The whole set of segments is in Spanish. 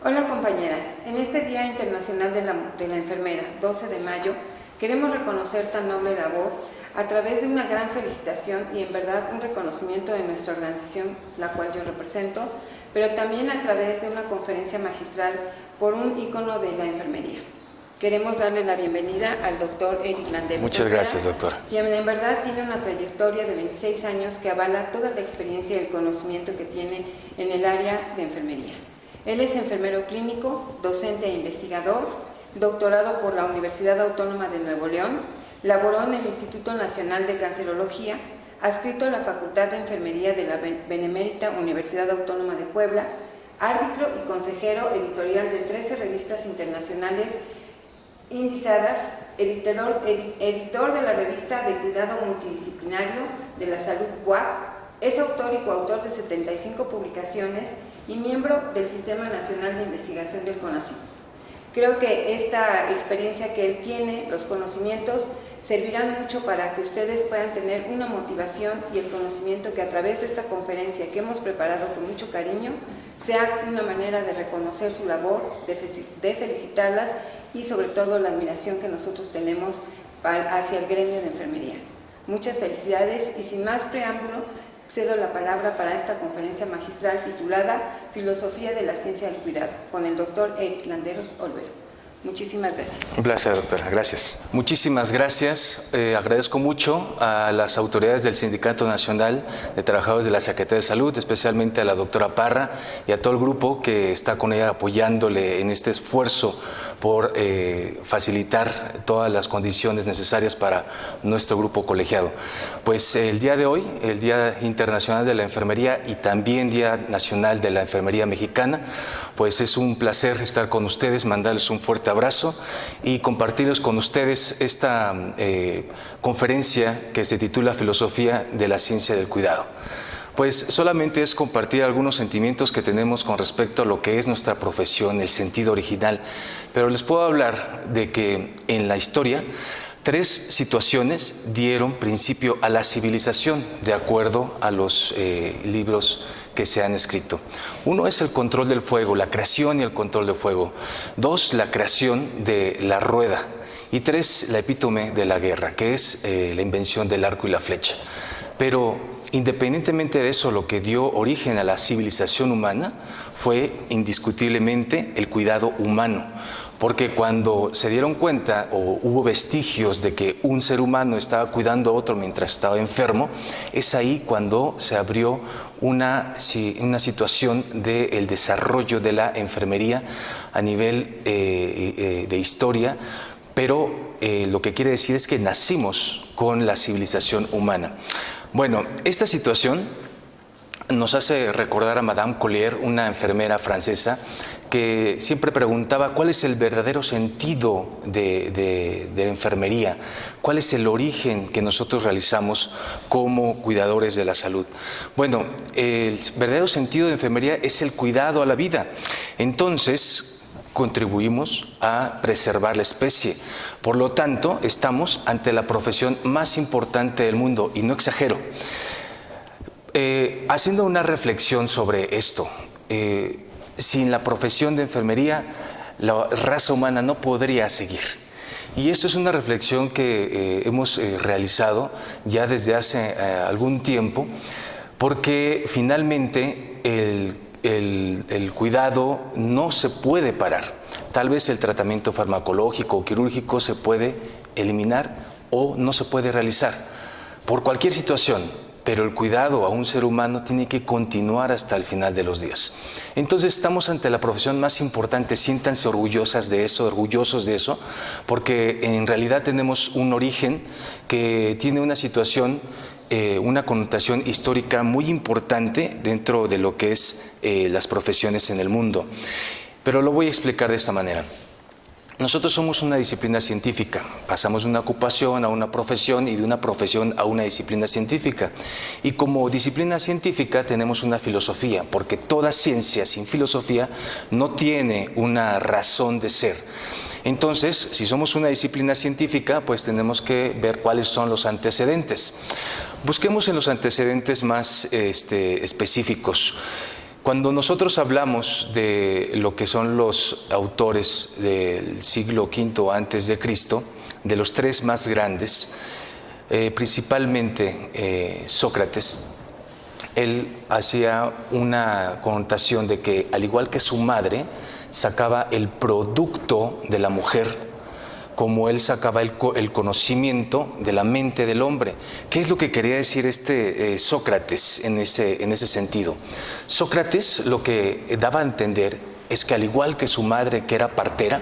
Hola compañeras, en este Día Internacional de la Enfermera, 12 de mayo, queremos reconocer tan noble labor a través de una gran felicitación y en verdad un reconocimiento de nuestra organización, la cual yo represento, pero también a través de una conferencia magistral por un ícono de la enfermería. Queremos darle la bienvenida al doctor Eric Landeros. Muchas gracias, doctora. Quien en verdad tiene una trayectoria de 26 años que avala toda la experiencia y el conocimiento que tiene en el área de enfermería. Él es enfermero clínico, docente e investigador, doctorado por la Universidad Autónoma de Nuevo León, laboró en el Instituto Nacional de Cancerología, adscrito a la Facultad de Enfermería de la Benemérita Universidad Autónoma de Puebla, árbitro y consejero editorial de 13 revistas internacionales indizadas, editor de la revista de Cuidado Multidisciplinario de la Salud WAP, es autor y coautor de 75 publicaciones y miembro del Sistema Nacional de Investigación del CONACYT. Creo que esta experiencia que él tiene, los conocimientos, servirán mucho para que ustedes puedan tener una motivación y el conocimiento que a través de esta conferencia que hemos preparado con mucho cariño, sea una manera de reconocer su labor, de felicitarlas y sobre todo la admiración que nosotros tenemos hacia el gremio de enfermería. Muchas felicidades y sin más preámbulo, cedo la palabra para esta conferencia magistral titulada Filosofía de la Ciencia del Cuidado, con el doctor Eric Landeros Olvero. Muchísimas gracias. Un placer, doctora. Gracias. Muchísimas gracias. Agradezco mucho a las autoridades del Sindicato Nacional de Trabajadores de la Secretaría de Salud, especialmente a la doctora Parra y a todo el grupo que está con ella apoyándole en este esfuerzo por facilitar todas las condiciones necesarias para nuestro grupo colegiado. Pues el día de hoy, el Día Internacional de la Enfermería y también Día Nacional de la Enfermería Mexicana, pues es un placer estar con ustedes, mandarles un fuerte abrazo y compartirles con ustedes esta conferencia que se titula Filosofía de la Ciencia del Cuidado. Pues solamente es compartir algunos sentimientos que tenemos con respecto a lo que es nuestra profesión, el sentido original, pero les puedo hablar de que en la historia 3 situaciones dieron principio a la civilización de acuerdo a los libros que se han escrito. Uno es el control del fuego, la creación y el control del fuego. 2, la creación de la rueda. Y 3, la epítome de la guerra, que es la invención del arco y la flecha. Pero independientemente de eso, lo que dio origen a la civilización humana fue indiscutiblemente el cuidado humano. Porque cuando se dieron cuenta o hubo vestigios de que un ser humano estaba cuidando a otro mientras estaba enfermo, es ahí cuando se abrió una situación del desarrollo de la enfermería a nivel de historia, pero lo que quiere decir es que nacimos con la civilización humana. Bueno, esta situación nos hace recordar a Madame Collier, una enfermera francesa, que siempre preguntaba cuál es el verdadero sentido de la enfermería, cuál es el origen que nosotros realizamos como cuidadores de la salud. Bueno, el verdadero sentido de enfermería es el cuidado a la vida. Entonces, contribuimos a preservar la especie. Por lo tanto, estamos ante la profesión más importante del mundo, y no exagero. Haciendo una reflexión sobre esto, sin la profesión de enfermería, la raza humana no podría seguir. Y esto es una reflexión que hemos realizado ya desde hace algún tiempo, porque finalmente el cuidado no se puede parar. Tal vez el tratamiento farmacológico o quirúrgico se puede eliminar o no se puede realizar por cualquier situación. Pero el cuidado a un ser humano tiene que continuar hasta el final de los días. Entonces estamos ante la profesión más importante, siéntanse orgullosas de eso, orgullosos de eso, porque en realidad tenemos un origen que tiene una situación, una connotación histórica muy importante dentro de lo que es las profesiones en el mundo. Pero lo voy a explicar de esta manera. Nosotros somos una disciplina científica, pasamos de una ocupación a una profesión y de una profesión a una disciplina científica. Y como disciplina científica tenemos una filosofía, porque toda ciencia sin filosofía no tiene una razón de ser. Entonces, si somos una disciplina científica, pues tenemos que ver cuáles son los antecedentes. Busquemos en los antecedentes más específicos. Cuando nosotros hablamos de lo que son los autores del siglo V antes de Cristo, de los tres más grandes, principalmente Sócrates, él hacía una connotación de que, al igual que su madre, sacaba el producto de la mujer, como él sacaba el conocimiento de la mente del hombre. ¿Qué es lo que quería decir Sócrates en ese sentido? Sócrates lo que daba a entender es que, al igual que su madre, que era partera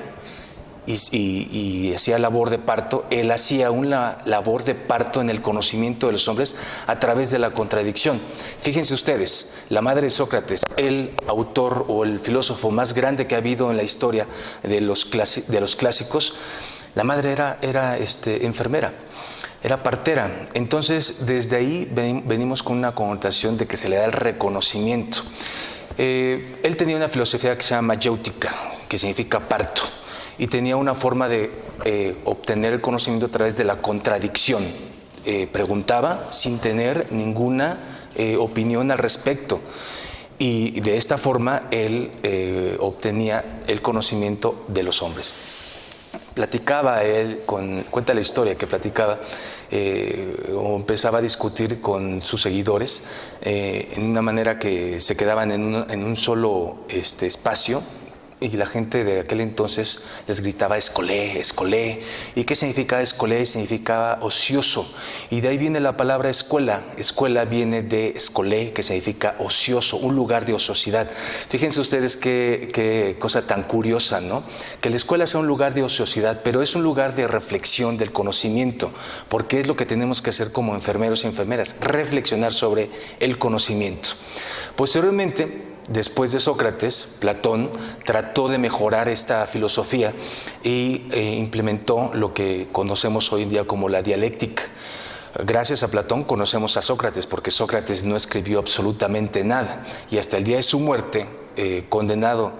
y hacía labor de parto, él hacía una labor de parto en el conocimiento de los hombres a través de la contradicción. Fíjense ustedes, la madre de Sócrates, el autor o el filósofo más grande que ha habido en la historia de los clásicos, la madre era enfermera, era partera. Entonces, desde ahí venimos con una connotación de que se le da el reconocimiento. Él tenía una filosofía que se llama mayéutica, que significa parto, y tenía una forma de obtener el conocimiento a través de la contradicción. Preguntaba sin tener ninguna opinión al respecto. Y de esta forma él obtenía el conocimiento de los hombres. Platicaba él, cuenta la historia que platicaba, o empezaba a discutir con sus seguidores en una manera que se quedaban en un solo espacio, y la gente de aquel entonces les gritaba escolé, escolé. ¿Y qué significa escolé? Significaba ocioso, y de ahí viene la palabra escuela. Escuela viene de escolé, que significa ocioso, un lugar de ociosidad. Fíjense ustedes qué cosa tan curiosa, ¿no? Que la escuela sea un lugar de ociosidad, pero es un lugar de reflexión del conocimiento, porque es lo que tenemos que hacer como enfermeros y enfermeras, reflexionar sobre el conocimiento. Posteriormente, después de Sócrates, Platón trató de mejorar esta filosofía y implementó lo que conocemos hoy en día como la dialéctica. Gracias a Platón conocemos a Sócrates, porque Sócrates no escribió absolutamente nada, y hasta el día de su muerte, condenado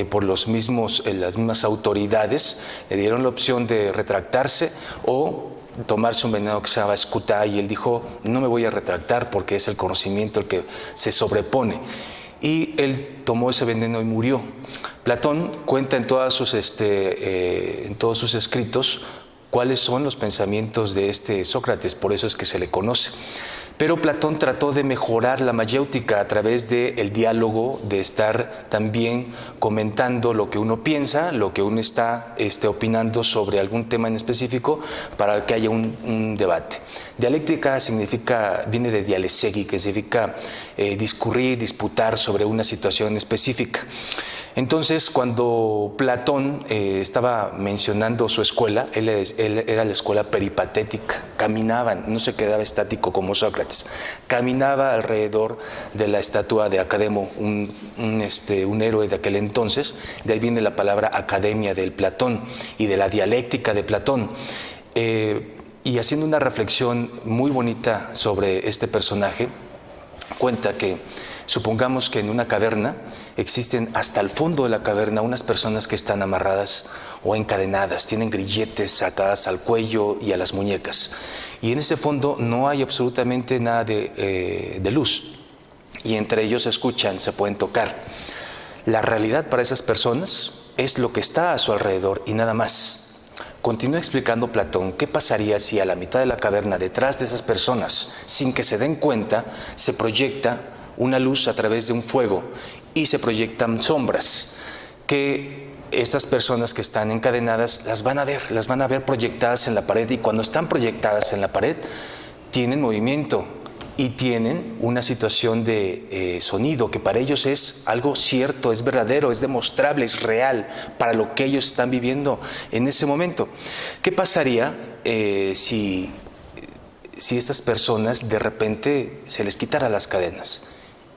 por las mismas autoridades, le dieron la opción de retractarse o tomarse un veneno que se llama escutá, y él dijo: no me voy a retractar porque es el conocimiento el que se sobrepone. Y él tomó ese veneno y murió. Platón cuenta en todos sus escritos cuáles son los pensamientos de Sócrates, por eso es que se le conoce. Pero Platón trató de mejorar la mayéutica a través del diálogo, de estar también comentando lo que uno piensa, lo que uno está opinando sobre algún tema en específico, para que haya un debate. Dialéctica viene de dialesegui, que significa discurrir, disputar sobre una situación específica. Entonces, cuando Platón estaba mencionando su escuela, él era la escuela peripatética. Caminaban, no se quedaba estático como Sócrates. Caminaba alrededor de la estatua de Academo, un héroe de aquel entonces. De ahí viene la palabra academia del Platón y de la dialéctica de Platón. Y haciendo una reflexión muy bonita sobre este personaje, cuenta que, supongamos que en una caverna existen hasta el fondo de la caverna unas personas que están amarradas o encadenadas, tienen grilletes atadas al cuello y a las muñecas. Y en ese fondo no hay absolutamente nada de luz. Y entre ellos se escuchan, se pueden tocar. La realidad para esas personas es lo que está a su alrededor y nada más. Continúa explicando Platón qué pasaría si a la mitad de la caverna, detrás de esas personas, sin que se den cuenta, se proyecta una luz a través de un fuego y se proyectan sombras que estas personas que están encadenadas las van a ver proyectadas en la pared, y cuando están proyectadas en la pared tienen movimiento y tienen una situación de sonido que para ellos es algo cierto, es verdadero, es demostrable, es real para lo que ellos están viviendo en ese momento. ¿Qué pasaría si estas personas de repente se les quitara las cadenas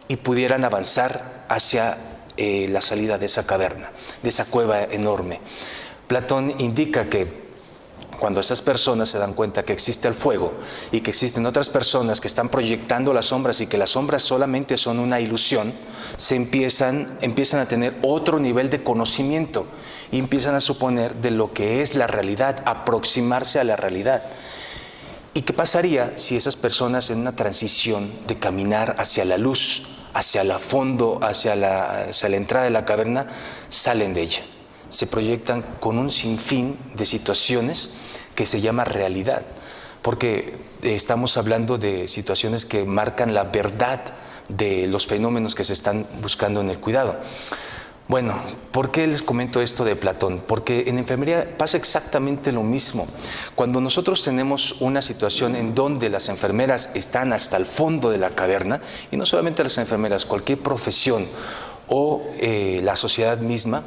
y pudieran avanzar hacia la salida de esa caverna, de esa cueva enorme? Platón indica que cuando estas personas se dan cuenta que existe el fuego y que existen otras personas que están proyectando las sombras y que las sombras solamente son una ilusión, empiezan a tener otro nivel de conocimiento y empiezan a suponer de lo que es la realidad, aproximarse a la realidad. ¿Y qué pasaría si esas personas en una transición de caminar hacia la luz, hacia el fondo, hacia la entrada de la caverna, salen de ella. Se proyectan con un sinfín de situaciones que se llama realidad, porque estamos hablando de situaciones que marcan la verdad de los fenómenos que se están buscando en el cuidado. Bueno, ¿por qué les comento esto de Platón? Porque en enfermería pasa exactamente lo mismo. Cuando nosotros tenemos una situación en donde las enfermeras están hasta el fondo de la caverna, y no solamente las enfermeras, cualquier profesión o la sociedad misma,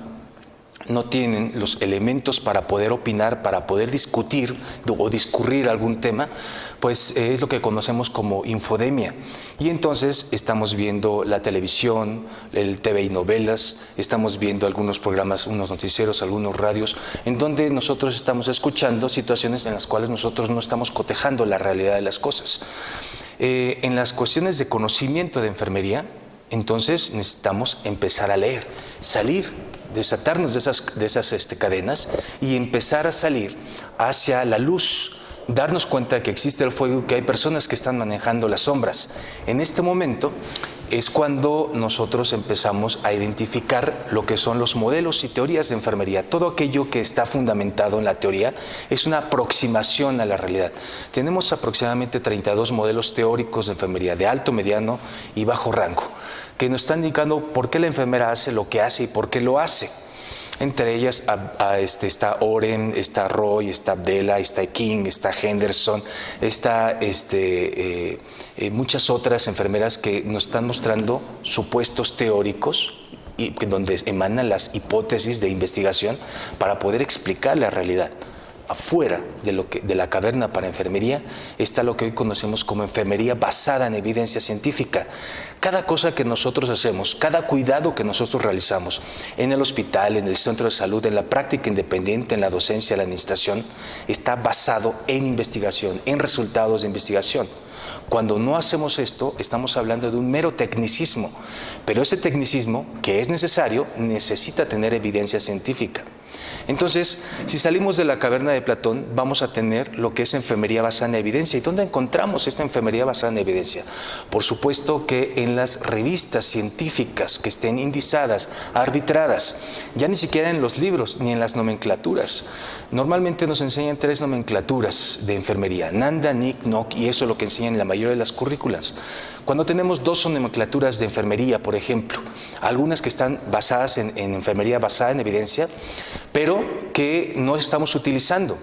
no tienen los elementos para poder opinar, para poder discutir o discurrir algún tema, pues es lo que conocemos como infodemia. Y entonces estamos viendo la televisión, el TV y novelas, estamos viendo algunos programas, unos noticieros, algunos radios, en donde nosotros estamos escuchando situaciones en las cuales nosotros no estamos cotejando la realidad de las cosas. En las cuestiones de conocimiento de enfermería, entonces necesitamos empezar a leer, salir, desatarnos de esas cadenas y empezar a salir hacia la luz, darnos cuenta de que existe el fuego y que hay personas que están manejando las sombras. En este momento es cuando nosotros empezamos a identificar lo que son los modelos y teorías de enfermería. Todo aquello que está fundamentado en la teoría es una aproximación a la realidad. Tenemos aproximadamente 32 modelos teóricos de enfermería, de alto, mediano y bajo rango, que nos están indicando por qué la enfermera hace lo que hace y por qué lo hace. Entre ellas está Oren, está Roy, está Abdela, está King, está Henderson, está muchas otras enfermeras que nos están mostrando supuestos teóricos y donde emanan las hipótesis de investigación para poder explicar la realidad. Afuera de la caverna para enfermería está lo que hoy conocemos como enfermería basada en evidencia científica. Cada cosa que nosotros hacemos, cada cuidado que nosotros realizamos en el hospital, en el centro de salud, en la práctica independiente, en la docencia, en la administración, está basado en investigación, en resultados de investigación. Cuando no hacemos esto, estamos hablando de un mero tecnicismo, pero ese tecnicismo, que es necesario, necesita tener evidencia científica. Entonces, si salimos de la caverna de Platón, vamos a tener lo que es enfermería basada en evidencia. ¿Y dónde encontramos esta enfermería basada en evidencia? Por supuesto que en las revistas científicas que estén indizadas, arbitradas, ya ni siquiera en los libros ni en las nomenclaturas. Normalmente nos enseñan 3 nomenclaturas de enfermería: Nanda, Nick, Nock, y eso es lo que enseñan en la mayoría de las currículas. Cuando tenemos 2 nomenclaturas de enfermería, por ejemplo, algunas que están basadas en enfermería basada en evidencia, pero que no estamos utilizando.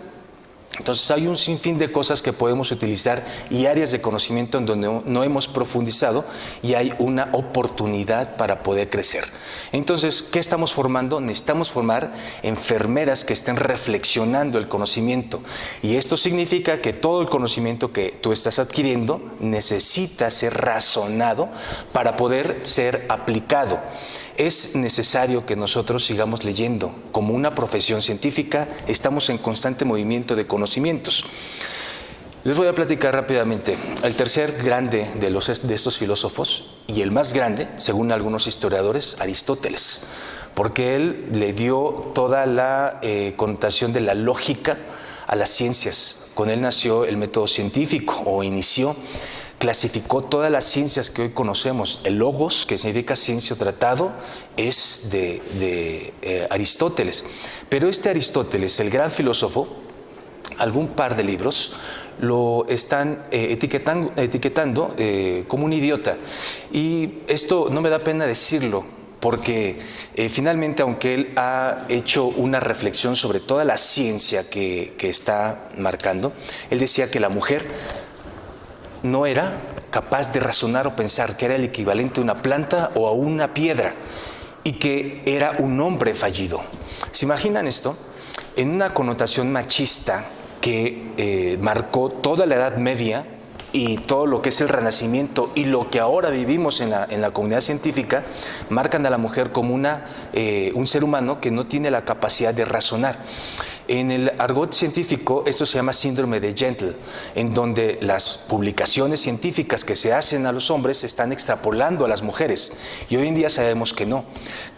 Entonces hay un sinfín de cosas que podemos utilizar y áreas de conocimiento en donde no hemos profundizado y hay una oportunidad para poder crecer. Entonces, ¿qué estamos formando? Necesitamos formar enfermeras que estén reflexionando el conocimiento, y esto significa que todo el conocimiento que tú estás adquiriendo necesita ser razonado para poder ser aplicado. Es necesario que nosotros sigamos leyendo. Como una profesión científica, estamos en constante movimiento de conocimientos. Les voy a platicar rápidamente. El tercer grande de estos filósofos, y el más grande, según algunos historiadores, Aristóteles, porque él le dio toda la connotación de la lógica a las ciencias. Con él nació el método científico, o inició. Clasificó todas las ciencias que hoy conocemos. El logos, que significa ciencia o tratado, es de Aristóteles. Pero este Aristóteles, el gran filósofo, algún par de libros lo están etiquetando como un idiota. Y esto no me da pena decirlo, porque finalmente, aunque él ha hecho una reflexión sobre toda la ciencia que está marcando, él decía que la mujer no era capaz de razonar o pensar, que era el equivalente a una planta o a una piedra, y que era un hombre fallido. ¿Se imaginan esto? En una connotación machista que marcó toda la Edad Media y todo lo que es el Renacimiento y lo que ahora vivimos en la comunidad científica, marcan a la mujer como un ser humano que no tiene la capacidad de razonar. En el argot científico, eso se llama síndrome de Gentle, en donde las publicaciones científicas que se hacen a los hombres se están extrapolando a las mujeres. Y hoy en día sabemos que no.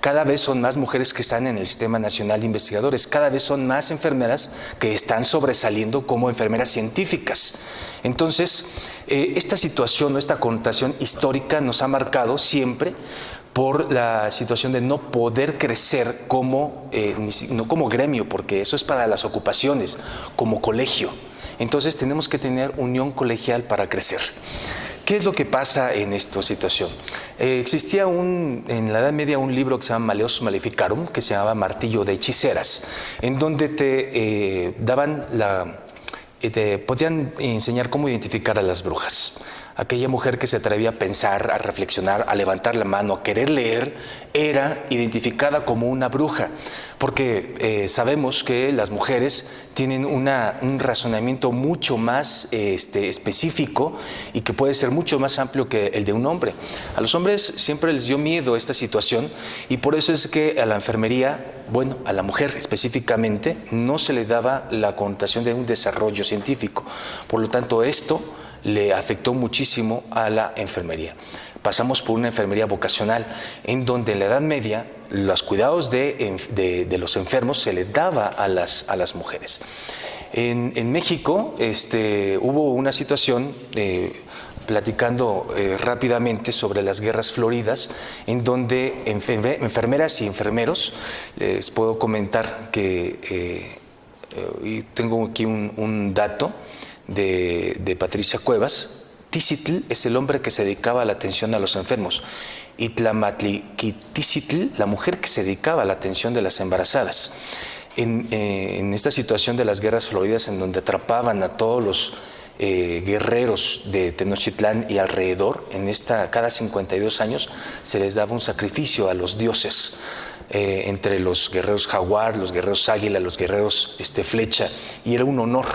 Cada vez son más mujeres que están en el Sistema Nacional de Investigadores. Cada vez son más enfermeras que están sobresaliendo como enfermeras científicas. Entonces, Esta situación, esta connotación histórica nos ha marcado siempre por la situación de no poder crecer como, no como gremio, porque eso es para las ocupaciones, como colegio. Entonces tenemos que tener unión colegial para crecer. ¿Qué es lo que pasa en esta situación? Existía en la Edad Media un libro que se llama Maleus Maleficarum, que se llamaba Martillo de Hechiceras, en donde te te podían enseñar cómo identificar a las brujas. Aquella mujer que se atrevía a pensar, a reflexionar, a levantar la mano, a querer leer, era identificada como una bruja, porque sabemos que las mujeres tienen un razonamiento mucho más específico y que puede ser mucho más amplio que el de un hombre. A los hombres siempre les dio miedo esta situación y por eso es que a la enfermería, bueno, a la mujer específicamente, no se le daba la connotación de un desarrollo científico. Por lo tanto, esto le afectó muchísimo a la enfermería. Pasamos por una enfermería vocacional, en donde en la Edad Media los cuidados de los enfermos se le daba a las mujeres. En México hubo una situación, platicando rápidamente sobre las guerras floridas, en donde enfermeras y enfermeros, les puedo comentar que, y tengo aquí un dato, de Patricia Cuevas. Tizitl es el hombre que se dedicaba a la atención a los enfermos y Tlamatliquitizitl, la mujer que se dedicaba a la atención de las embarazadas. En esta situación de las guerras floridas, en donde atrapaban a todos los guerreros de Tenochtitlán y alrededor, cada 52 años se les daba un sacrificio a los dioses, entre los guerreros jaguar, los guerreros águila, los guerreros flecha, y era un honor.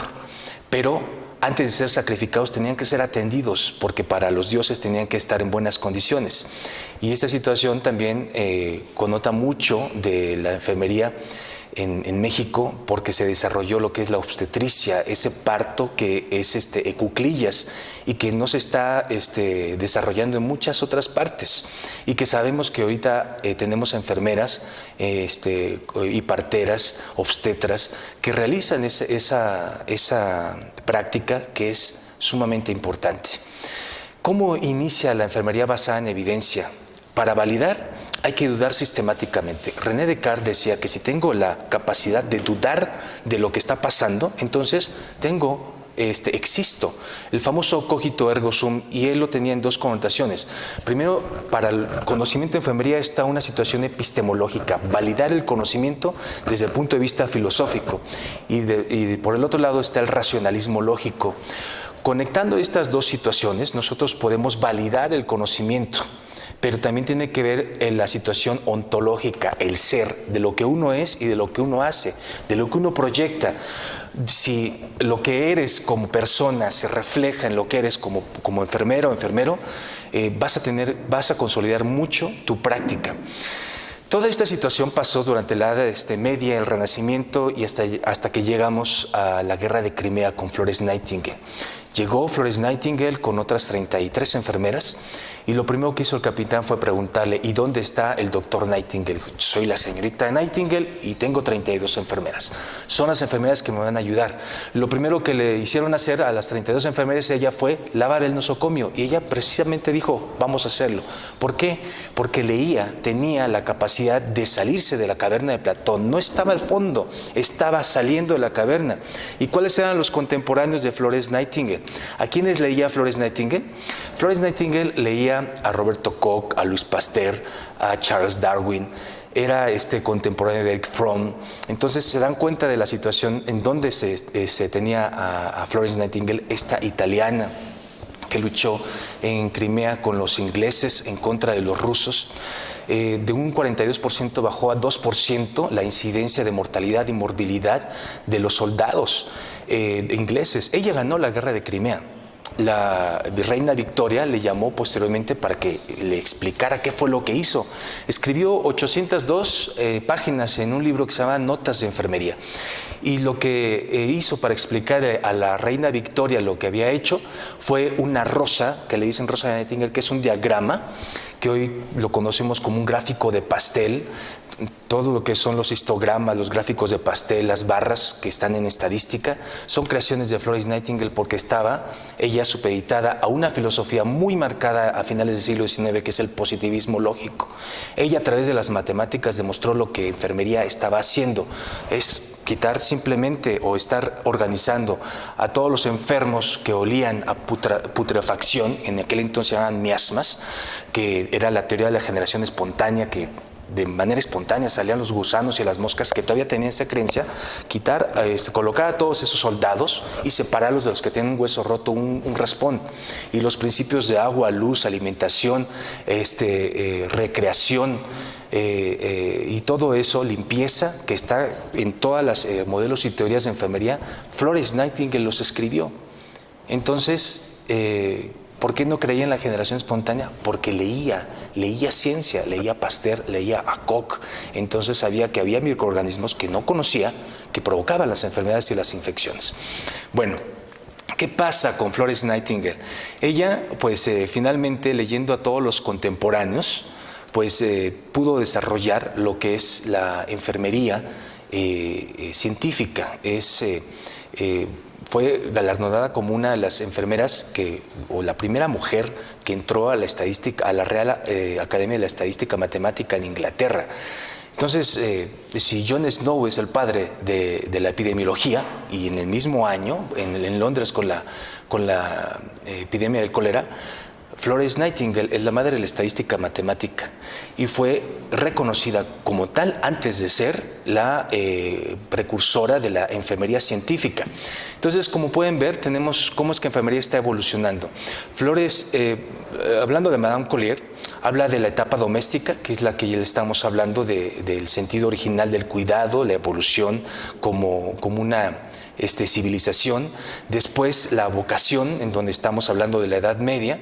Pero antes de ser sacrificados tenían que ser atendidos, porque para los dioses tenían que estar en buenas condiciones. Y esta situación también connota mucho de la enfermería en México, porque se desarrolló lo que es la obstetricia, ese parto que es cuclillas y que no se está desarrollando en muchas otras partes, y que sabemos que ahorita tenemos enfermeras y parteras, obstetras, que realizan esa práctica que es sumamente importante. ¿Cómo inicia la enfermería basada en evidencia? Para validar hay que dudar sistemáticamente. René Descartes decía que si tengo la capacidad de dudar de lo que está pasando, entonces existo. El famoso cogito ergo sum, y él lo tenía en dos connotaciones. Primero, para el conocimiento de enfermería está una situación epistemológica, validar el conocimiento desde el punto de vista filosófico, y por el otro lado está el racionalismo lógico. Conectando estas dos situaciones, nosotros podemos validar el conocimiento, pero también tiene que ver en la situación ontológica, el ser, de lo que uno es y de lo que uno hace, de lo que uno proyecta. Si lo que eres como persona se refleja en lo que eres como enfermera o enfermero, vas a consolidar mucho tu práctica. Toda esta situación pasó durante la Edad Media, el Renacimiento, y hasta que llegamos a la Guerra de Crimea con Florence Nightingale. Llegó Florence Nightingale con otras 33 enfermeras, y lo primero que hizo el capitán fue preguntarle: ¿y dónde está el doctor Nightingale? Soy la señorita Nightingale y tengo 32 enfermeras. Son las enfermeras que me van a ayudar. Lo primero que le hicieron hacer a las 32 enfermeras ella fue lavar el nosocomio, y ella precisamente dijo: vamos a hacerlo. ¿Por qué? Porque tenía la capacidad de salirse de la caverna de Platón. No estaba al fondo, estaba saliendo de la caverna. ¿Y cuáles eran los contemporáneos de Florence Nightingale? ¿A quiénes leía Florence Nightingale? Florence Nightingale leía a Roberto Koch, a Louis Pasteur, a Charles Darwin. Era contemporáneo de Eric Fromm. Entonces se dan cuenta de la situación en donde se tenía a Florence Nightingale, esta italiana que luchó en Crimea con los ingleses en contra de los rusos. De un 42% bajó a 2% la incidencia de mortalidad y morbilidad de los soldados ingleses. Ella ganó la guerra de Crimea. La reina Victoria le llamó posteriormente para que le explicara qué fue lo que hizo. Escribió 802 páginas en un libro que se llama Notas de Enfermería. Y lo que hizo para explicar a la reina Victoria lo que había hecho fue una rosa, que le dicen rosa de Nightingale, que es un diagrama que hoy lo conocemos como un gráfico de pastel. Todo lo que son los histogramas, los gráficos de pastel, las barras que están en estadística, son creaciones de Florence Nightingale, porque estaba ella supeditada a una filosofía muy marcada a finales del siglo XIX, que es el positivismo lógico. Ella, a través de las matemáticas, demostró lo que enfermería estaba haciendo, es quitar simplemente o estar organizando a todos los enfermos que olían a putrefacción, en aquel entonces se llamaban miasmas, que era la teoría de la generación espontánea, que de manera espontánea salían los gusanos y las moscas que todavía tenían esa creencia, colocar a todos esos soldados y separarlos de los que tienen un hueso roto, un raspón. Y los principios de agua, luz, alimentación, recreación, y todo eso, limpieza, que está en todas las modelos y teorías de enfermería, Florence Nightingale los escribió. Entonces, ¿por qué no creía en la generación espontánea? Porque leía ciencia, leía Pasteur, leía a Koch. Entonces sabía que había microorganismos que no conocía, que provocaban las enfermedades y las infecciones. Bueno, ¿qué pasa con Florence Nightingale? Ella, pues finalmente, leyendo a todos los contemporáneos, pues pudo desarrollar lo que es la enfermería científica. Fue galardonada como una de las enfermeras o la primera mujer que entró a la estadística, a la Real Academia de la Estadística Matemática en Inglaterra. Entonces, si John Snow es el padre de la epidemiología, y en el mismo año, en Londres con la epidemia del cólera, Florence Nightingale es la madre de la estadística matemática y fue reconocida como tal antes de ser la precursora de la enfermería científica. Entonces, como pueden ver, tenemos cómo es que enfermería está evolucionando. Florence, hablando de Madame Collier, habla de la etapa doméstica, que es la que ya le estamos hablando, del sentido original del cuidado, la evolución como una civilización. Después la vocación, en donde estamos hablando de la Edad Media.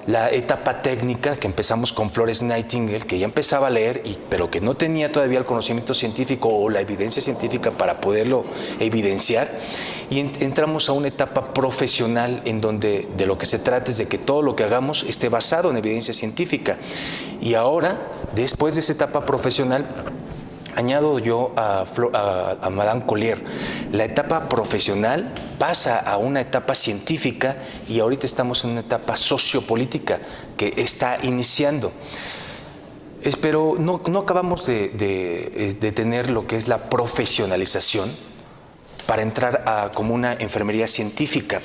La etapa técnica, que empezamos con Florence Nightingale, que ya empezaba a leer, pero que no tenía todavía el conocimiento científico o la evidencia científica para poderlo evidenciar. Y entramos a una etapa profesional, en donde de lo que se trata es de que todo lo que hagamos esté basado en evidencia científica. Y ahora, después de esa etapa profesional, añado yo a Madame Collier, la etapa profesional pasa a una etapa científica, y ahorita estamos en una etapa sociopolítica que está iniciando. Pero no acabamos de tener lo que es la profesionalización para entrar como una enfermería científica.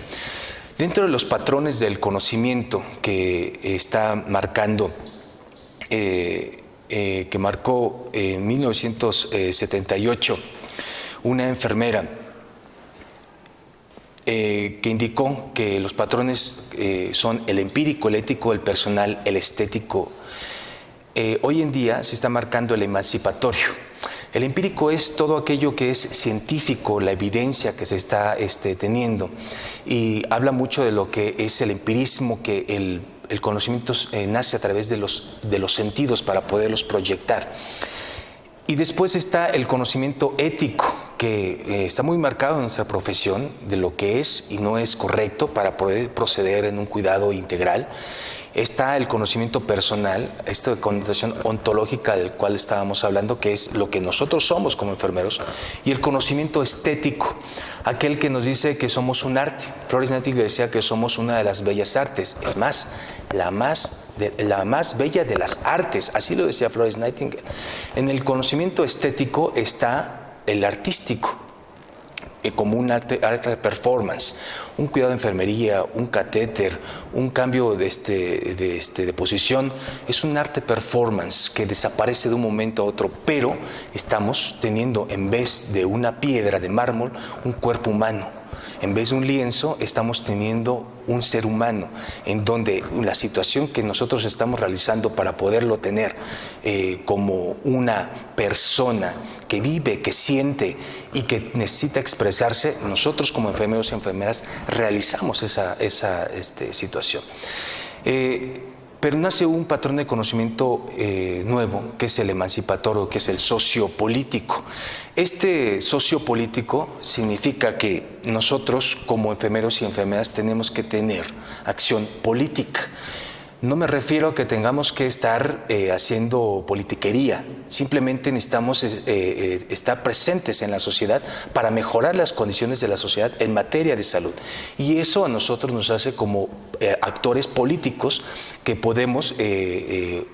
Dentro de los patrones del conocimiento que está marcando, que marcó en 1978 una enfermera que indicó que los patrones son el empírico, el ético, el personal, el estético. Hoy en día se está marcando el emancipatorio. El empírico es todo aquello que es científico, la evidencia que se está teniendo, y habla mucho de lo que es el empirismo, que el conocimiento nace a través de los sentidos para poderlos proyectar. Y después está el conocimiento ético, que está muy marcado en nuestra profesión, de lo que es y no es correcto para poder proceder en un cuidado integral. Está el conocimiento personal, esta connotación ontológica del cual estábamos hablando, que es lo que nosotros somos como enfermeros, y el conocimiento estético, aquel que nos dice que somos un arte. Florence Nightingale decía que somos una de las bellas artes, es más, la más bella de las artes, así lo decía Florence Nightingale. En el conocimiento estético está el artístico, como un arte de performance, un cuidado de enfermería, un catéter, un cambio de posición, es un arte performance que desaparece de un momento a otro, pero estamos teniendo, en vez de una piedra de mármol, un cuerpo humano. En vez de un lienzo, estamos teniendo un ser humano, en donde la situación que nosotros estamos realizando para poderlo tener como una persona que vive, que siente y que necesita expresarse, nosotros como enfermeros y enfermeras realizamos esa situación. Pero nace un patrón de conocimiento nuevo, que es el emancipatorio, que es el sociopolítico. Este sociopolítico significa que nosotros como enfermeros y enfermeras tenemos que tener acción política. No me refiero a que tengamos que estar haciendo politiquería, simplemente necesitamos estar presentes en la sociedad para mejorar las condiciones de la sociedad en materia de salud. Y eso a nosotros nos hace como actores políticos que podemos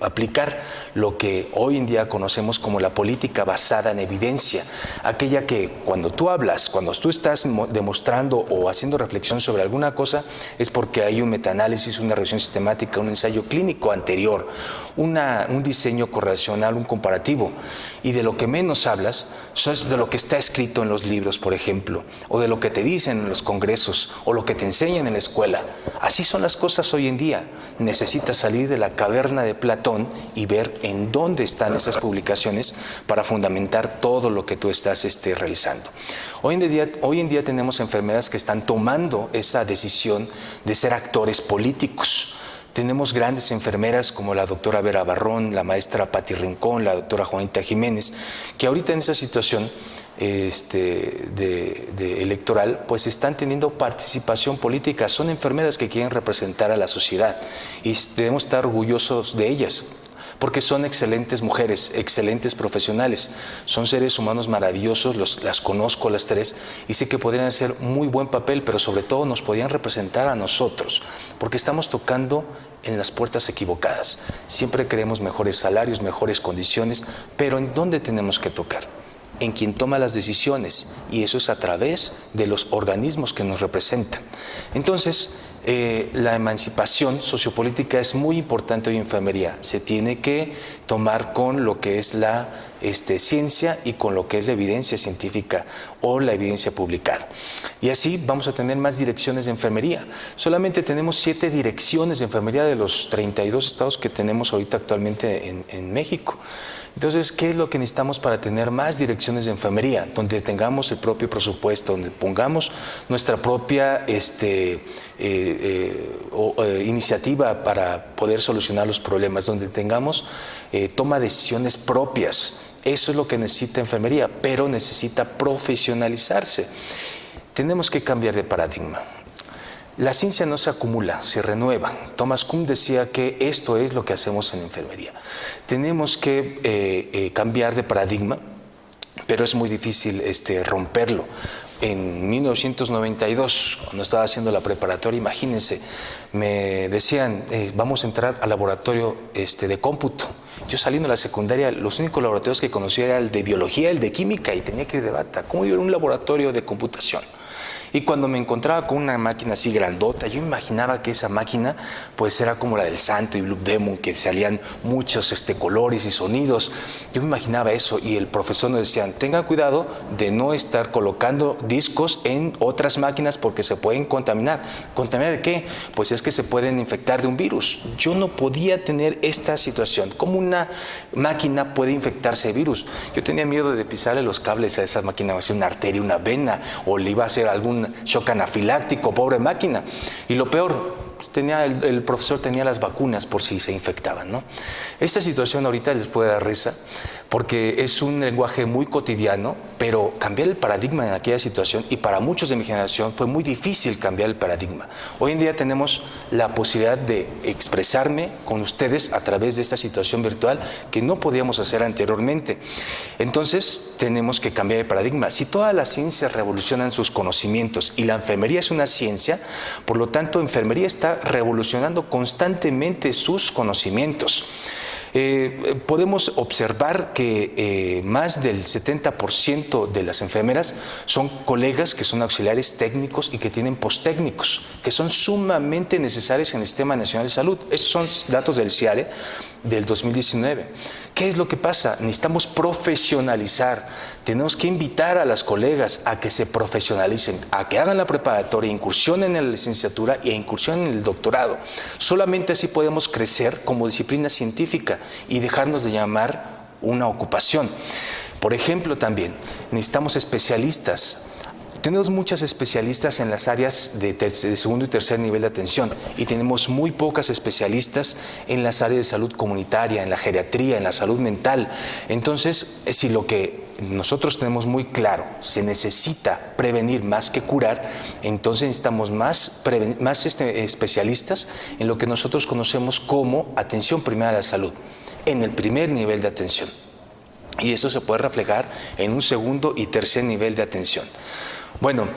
aplicar lo que hoy en día conocemos como la política basada en evidencia, aquella que cuando tú hablas, cuando tú estás demostrando o haciendo reflexión sobre alguna cosa, es porque hay un metaanálisis, una revisión sistemática, un ensayo clínico anterior, un diseño correlacional, un comparativo. Y de lo que menos hablas es de lo que está escrito en los libros, por ejemplo, o de lo que te dicen en los congresos, o lo que te enseñan en la escuela. Así son las cosas hoy en día. Necesitas salir de la caverna de Platón y ver en dónde están esas publicaciones para fundamentar todo lo que tú estás realizando. Hoy en día tenemos enfermeras que están tomando esa decisión de ser actores políticos. Tenemos grandes enfermeras como la doctora Vera Barrón, la maestra Pati Rincón, la doctora Juanita Jiménez, que ahorita en esa situación electoral, pues están teniendo participación política. Son enfermeras que quieren representar a la sociedad y debemos estar orgullosos de ellas, porque son excelentes mujeres, excelentes profesionales, son seres humanos maravillosos, las conozco las tres y sé que podrían hacer muy buen papel, pero sobre todo nos podrían representar a nosotros, porque estamos tocando en las puertas equivocadas. Siempre queremos mejores salarios, mejores condiciones, pero ¿en dónde tenemos que tocar? En quien toma las decisiones, y eso es a través de los organismos que nos representan. Entonces, la emancipación sociopolítica es muy importante hoy en enfermería. Se tiene que tomar con lo que es la ciencia y con lo que es la evidencia científica o la evidencia publicada. Y así vamos a tener más direcciones de enfermería. Solamente tenemos 7 direcciones de enfermería de los 32 estados que tenemos ahorita actualmente en México. Entonces, ¿qué es lo que necesitamos para tener más direcciones de enfermería? Donde tengamos el propio presupuesto, donde pongamos nuestra propia iniciativa para poder solucionar los problemas, donde tengamos toma de decisiones propias. Eso es lo que necesita enfermería, pero necesita profesionalizarse. Tenemos que cambiar de paradigma. La ciencia no se acumula, se renueva. Thomas Kuhn decía que esto es lo que hacemos en enfermería. Tenemos que cambiar de paradigma, pero es muy difícil romperlo. En 1992, cuando estaba haciendo la preparatoria, imagínense, me decían, vamos a entrar al laboratorio de cómputo. Yo saliendo de la secundaria, los únicos laboratorios que conocía era el de biología, el de química, y tenía que ir de bata. ¿Cómo iba a un laboratorio de computación? Y cuando me encontraba con una máquina así grandota, yo imaginaba que esa máquina pues era como la del Santo y Blue Demon, que salían muchos colores y sonidos. Yo me imaginaba eso, y el profesor nos decía, tengan cuidado de no estar colocando discos en otras máquinas porque se pueden contaminar. ¿Contaminar de qué? Pues es que se pueden infectar de un virus. Yo no podía tener esta situación. ¿Cómo una máquina puede infectarse de virus? Yo tenía miedo de pisarle los cables a esa máquina, va a ser una arteria, una vena, o le iba a hacer algún shock anafiláctico, pobre máquina. Y lo peor, el profesor tenía las vacunas por si se infectaban, ¿no? Esta situación ahorita les puede dar risa porque es un lenguaje muy cotidiano, pero cambiar el paradigma en aquella situación, y para muchos de mi generación fue muy difícil cambiar el paradigma. Hoy en día tenemos la posibilidad de expresarme con ustedes a través de esta situación virtual que no podíamos hacer anteriormente. Entonces tenemos que cambiar el paradigma. Si todas las ciencias revolucionan sus conocimientos y la enfermería es una ciencia, por lo tanto enfermería está revolucionando constantemente sus conocimientos. Podemos observar que más del 70% de las enfermeras son colegas que son auxiliares técnicos y que tienen posttécnicos, que son sumamente necesarios en el Sistema Nacional de Salud. Estos son datos del CIARE del 2019. ¿Qué es lo que pasa? Necesitamos profesionalizar. Tenemos que invitar a las colegas a que se profesionalicen, a que hagan la preparatoria, incursionen en la licenciatura e incursionen en el doctorado. Solamente así podemos crecer como disciplina científica y dejarnos de llamar una ocupación. Por ejemplo, también necesitamos especialistas. Tenemos muchas especialistas en las áreas de segundo y tercer nivel de atención, y tenemos muy pocas especialistas en las áreas de salud comunitaria, en la geriatría, en la salud mental. Entonces, si lo que nosotros tenemos muy claro, se necesita prevenir más que curar, entonces necesitamos más especialistas en lo que nosotros conocemos como atención primaria a la salud, en el primer nivel de atención. Y eso se puede reflejar en un segundo y tercer nivel de atención. Bueno,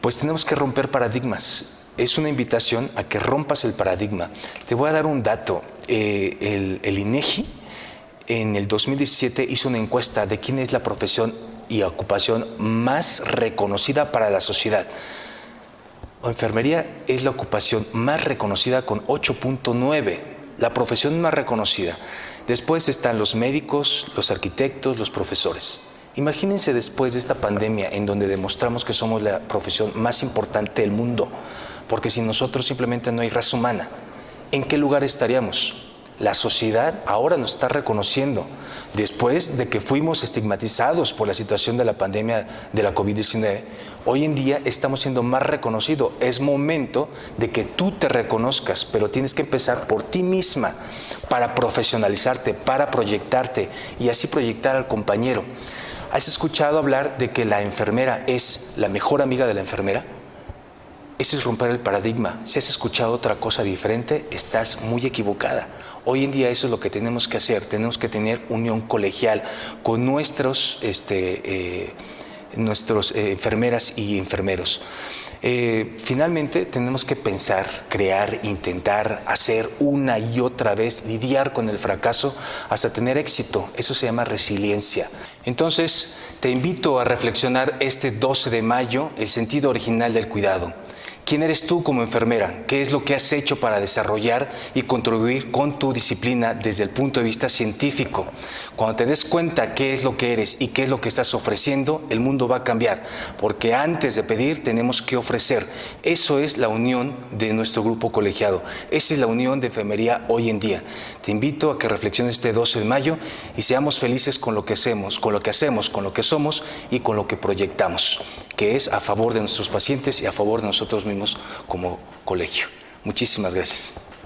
pues tenemos que romper paradigmas. Es una invitación a que rompas el paradigma. Te voy a dar un dato. El INEGI en el 2017 hizo una encuesta de quién es la profesión y ocupación más reconocida para la sociedad. Enfermería es la ocupación más reconocida con 8.9, la profesión más reconocida. Después están los médicos, los arquitectos, los profesores. Imagínense después de esta pandemia en donde demostramos que somos la profesión más importante del mundo, porque sin nosotros simplemente no hay raza humana. ¿En qué lugar estaríamos? La sociedad ahora nos está reconociendo, después de que fuimos estigmatizados por la situación de la pandemia de la COVID-19, hoy en día estamos siendo más reconocidos. Es momento de que tú te reconozcas, pero tienes que empezar por ti misma para profesionalizarte, para proyectarte y así proyectar al compañero. ¿Has escuchado hablar de que la enfermera es la mejor amiga de la enfermera? Eso es romper el paradigma. Si has escuchado otra cosa diferente, estás muy equivocada. Hoy en día eso es lo que tenemos que hacer. Tenemos que tener unión colegial con nuestros enfermeras y enfermeros. Finalmente tenemos que pensar, crear, intentar, hacer una y otra vez, lidiar con el fracaso hasta tener éxito. Eso se llama resiliencia. Entonces, te invito a reflexionar este 12 de mayo el sentido original del cuidado. ¿Quién eres tú como enfermera? ¿Qué es lo que has hecho para desarrollar y contribuir con tu disciplina desde el punto de vista científico? Cuando te des cuenta qué es lo que eres y qué es lo que estás ofreciendo, el mundo va a cambiar, porque antes de pedir tenemos que ofrecer. Eso es la unión de nuestro grupo colegiado. Esa es la unión de enfermería hoy en día. Te invito a que reflexiones este 12 de mayo y seamos felices con lo que hacemos, con lo que somos y con lo que proyectamos, que es a favor de nuestros pacientes y a favor de nosotros mismos como colegio. Muchísimas gracias.